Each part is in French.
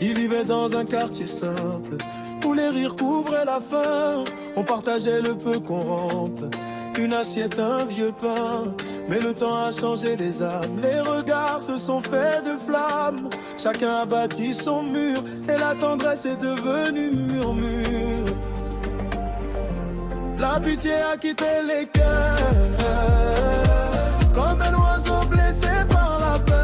Il vivait dans un quartier simple, où les rires couvraient la faim. On partageait le peu qu'on rampe, une assiette, un vieux pain. Mais le temps a changé les âmes, les regards se sont faits de flammes. Chacun a bâti son mur, et la tendresse est devenue murmure. La pitié a quitté les cœurs, comme un oiseau blessé par la peur.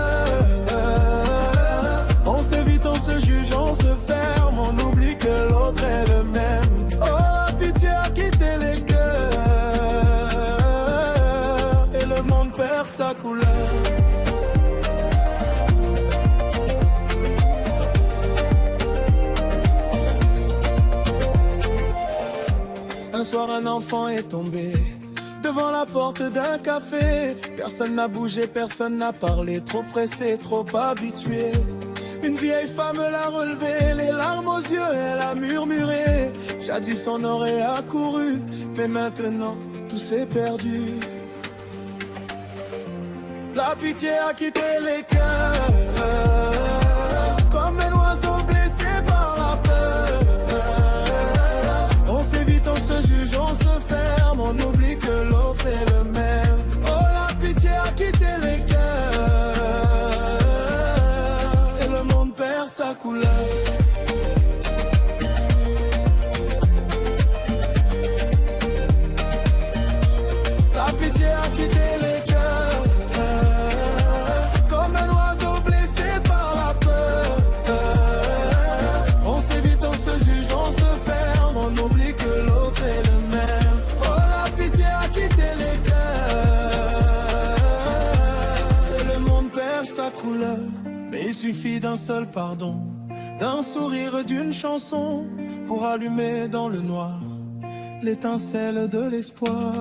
On s'évite, on se juge, on se ferme, on oublie que l'autre est le même. Oh, la pitié a quitté les cœurs, et le monde perd sa couleur. Un soir, un enfant est tombé devant la porte d'un café. Personne n'a bougé, personne n'a parlé, trop pressé, trop habitué. Une vieille femme l'a relevé, les larmes aux yeux, elle a murmuré. Jadis on aurait accouru, mais maintenant tout s'est perdu. La pitié a quitté les cœurs, comme un oiseau blessé par la peur. On s'évite, on se juge, on se ferme, on oublie que l'autre est le même. Oh, la pitié a quitté les cœurs, et le monde perd sa couleur. La pitié a quitté les cœurs, comme un oiseau blessé par la peur. On s'évite, on se juge, on se ferme, on oublie que l'autre est le même. Oh, la pitié a quitté les cœurs, et le monde perd sa couleur. Mais il suffit d'un seul pardon, d'un sourire, d'une chanson, pour allumer dans le noir l'étincelle de l'espoir.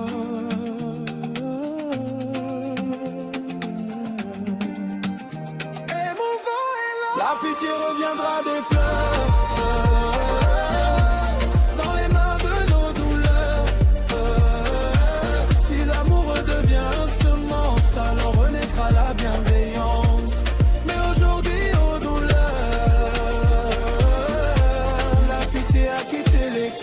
Et mon vent est là. La pitié reviendra des fleurs, dans les mains de nos douleurs. Si l'amour devient une semence, alors renaîtra la bienveillance. Mais aujourd'hui, aux douleurs, la pitié a quitté les cœurs.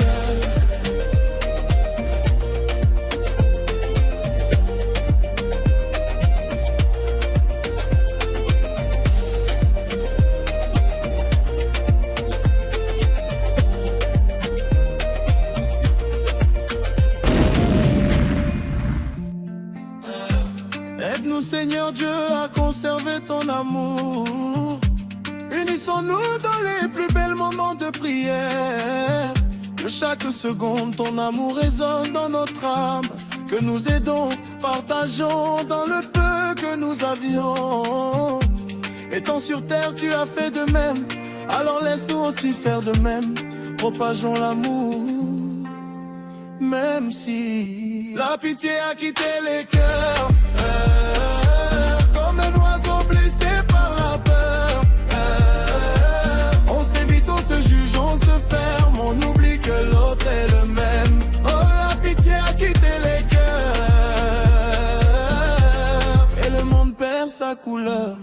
Aide-nous Seigneur Dieu à conserver ton amour. Unissons-nous dans les plus bels moments de prière. Que chaque seconde ton amour résonne dans notre âme. Que nous aidons, partageons dans le peu que nous avions. Étant sur terre tu as fait de même, alors laisse-nous aussi faire de même. Propageons l'amour, même si la pitié a quitté les cœurs, comme un oiseau blessé par la peur. On s'évite, on se juge, on se ferme, on oublie que l'autre est le même. Oh, la pitié a quitté les cœurs, et le monde perd sa couleur.